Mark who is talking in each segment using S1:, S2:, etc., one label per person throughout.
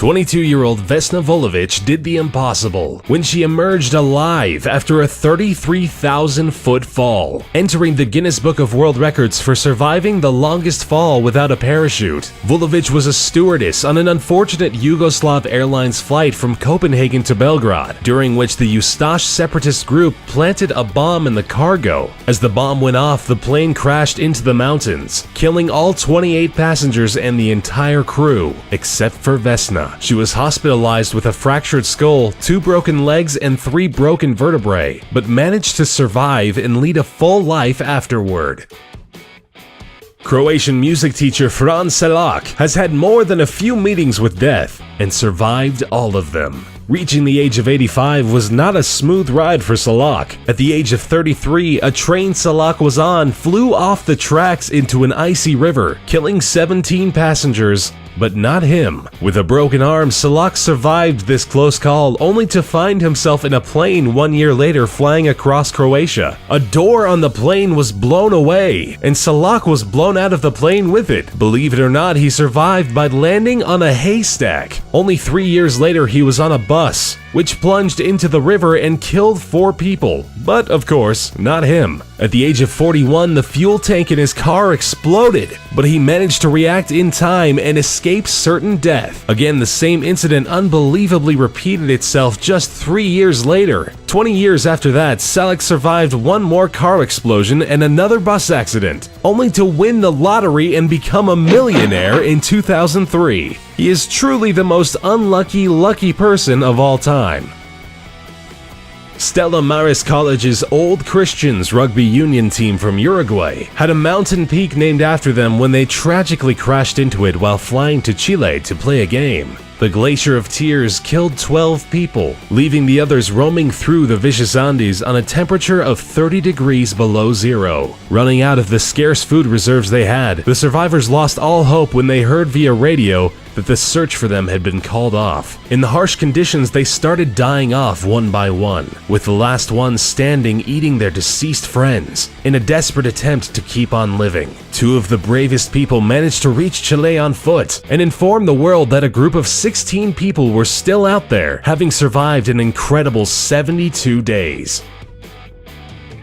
S1: 22-year-old Vesna Vulović did the impossible when she emerged alive after a 33,000-foot fall, entering the Guinness Book of World Records for surviving the longest fall without a parachute. Vulović was a stewardess on an unfortunate Yugoslav Airlines flight from Copenhagen to Belgrade, during which the Ustash separatist group planted a bomb in the cargo. As the bomb went off, the plane crashed into the mountains, killing all 28 passengers and the entire crew, except for Vesna. She was hospitalized with a fractured skull, 2 broken legs, and 3 broken vertebrae, but managed to survive and lead a full life afterward. Croatian music teacher Fran Selak has had more than a few meetings with death and survived all of them. Reaching the age of 85 was not a smooth ride for Selak. At the age of 33, a train Selak was on flew off the tracks into an icy river, killing 17 passengers, but not him. With a broken arm, Selak survived this close call, only to find himself in a plane 1 year later flying across Croatia. A door on the plane was blown away, and Selak was blown out of the plane with it. Believe it or not, he survived by landing on a haystack. Only 3 years later, he was on a bus, which plunged into the river and killed 4 people. But, of course, not him. At the age of 41, the fuel tank in his car exploded, but he managed to react in time and escape certain death. Again, the same incident unbelievably repeated itself just 3 years later. 20 years after that, Selak survived 1 more car explosion and another bus accident, only to win the lottery and become a millionaire in 2003. He is truly the most unlucky, lucky person of all time. Stella Maris College's Old Christians rugby union team from Uruguay had a mountain peak named after them when they tragically crashed into it while flying to Chile to play a game. The Glacier of Tears killed 12 people, leaving the others roaming through the vicious Andes on a temperature of 30 degrees below zero. Running out of the scarce food reserves they had, the survivors lost all hope when they heard via radio that the search for them had been called off. In the harsh conditions, they started dying off one by one, with the last ones standing eating their deceased friends, in a desperate attempt to keep on living. 2 of the bravest people managed to reach Chile on foot and inform the world that a group of 16 people were still out there, having survived an incredible 72 days.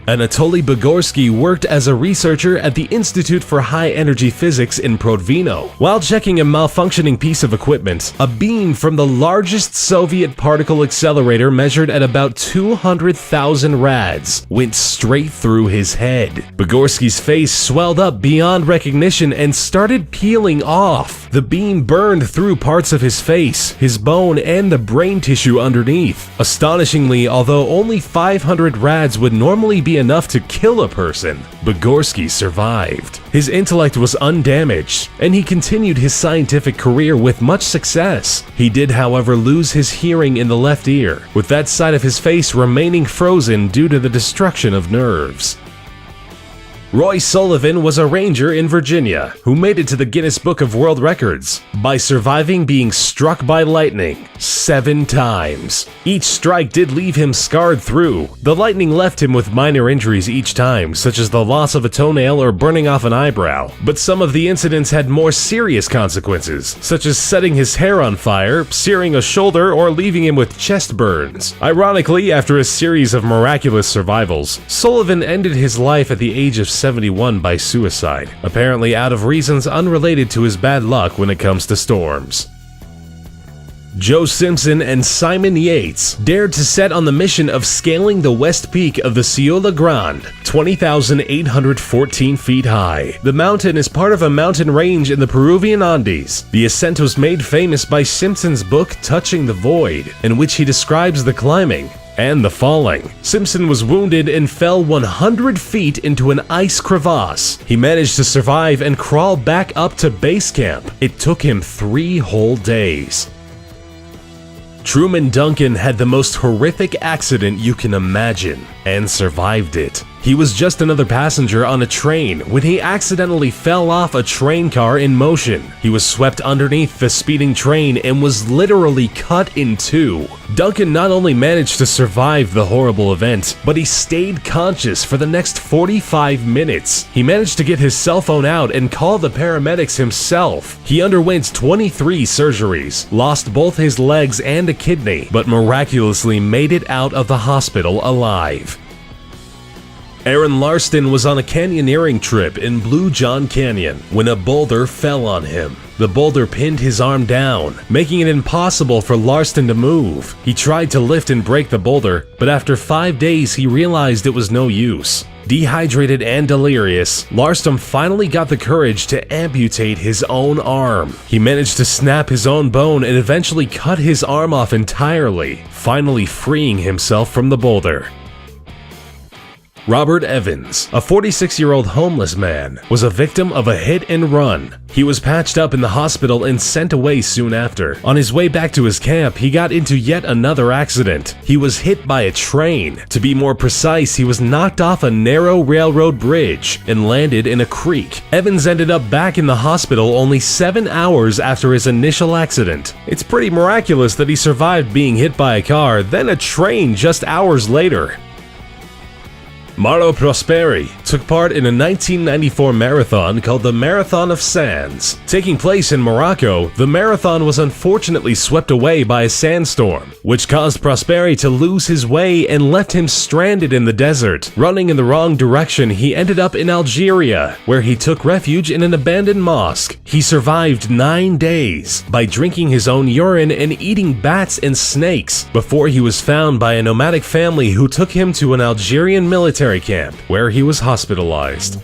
S1: Anatoly Bugorsky worked as a researcher at the Institute for High Energy Physics in Prodvino. While checking a malfunctioning piece of equipment, a beam from the largest Soviet particle accelerator measured at about 200,000 rads went straight through his head. Bugorsky's face swelled up beyond recognition and started peeling off. The beam burned through parts of his face, his bone, and the brain tissue underneath. Astonishingly, although only 500 rads would normally be enough to kill a person, Bugorsky survived. His intellect was undamaged, and he continued his scientific career with much success. He did, however, lose his hearing in the left ear, with that side of his face remaining frozen due to the destruction of nerves. Roy Sullivan was a ranger in Virginia who made it to the Guinness Book of World Records by surviving being struck by lightning 7 times. Each strike did leave him scarred through. The lightning left him with minor injuries each time, such as the loss of a toenail or burning off an eyebrow. But some of the incidents had more serious consequences, such as setting his hair on fire, searing a shoulder, or leaving him with chest burns. Ironically, after a series of miraculous survivals, Sullivan ended his life at the age of 71 by suicide, apparently out of reasons unrelated to his bad luck when it comes to storms. Joe Simpson and Simon Yates dared to set on the mission of scaling the west peak of the Ciudad Grande, 20,814 feet high. The mountain is part of a mountain range in the Peruvian Andes. The ascent was made famous by Simpson's book Touching the Void, in which he describes the climbing and the falling. Simpson was wounded and fell 100 feet into an ice crevasse. He managed to survive and crawl back up to base camp. It took him 3 whole days. Truman Duncan had the most horrific accident you can imagine and survived it. He was just another passenger on a train when he accidentally fell off a train car in motion. He was swept underneath the speeding train and was literally cut in two. Duncan not only managed to survive the horrible event, but he stayed conscious for the next 45 minutes. He managed to get his cell phone out and call the paramedics himself. He underwent 23 surgeries, lost both his legs and a kidney, but miraculously made it out of the hospital alive. Aaron Larston was on a canyoneering trip in Blue John Canyon when a boulder fell on him. The boulder pinned his arm down, making it impossible for Larston to move. He tried to lift and break the boulder, but after 5 days he realized it was no use. Dehydrated and delirious, Larston finally got the courage to amputate his own arm. He managed to snap his own bone and eventually cut his arm off entirely, finally freeing himself from the boulder. Robert Evans, a 46-year-old homeless man, was a victim of a hit and run. He was patched up in the hospital and sent away soon after. On his way back to his camp, he got into yet another accident. He was hit by a train. To be more precise, he was knocked off a narrow railroad bridge and landed in a creek. Evans ended up back in the hospital only 7 hours after his initial accident. It's pretty miraculous that he survived being hit by a car, then a train just hours later. Mauro Prosperi took part in a 1994 marathon called the Marathon of Sands. Taking place in Morocco, the marathon was unfortunately swept away by a sandstorm, which caused Prosperi to lose his way and left him stranded in the desert. Running in the wrong direction, he ended up in Algeria, where he took refuge in an abandoned mosque. He survived 9 days by drinking his own urine and eating bats and snakes before he was found by a nomadic family who took him to an Algerian military camp where he was hospitalized.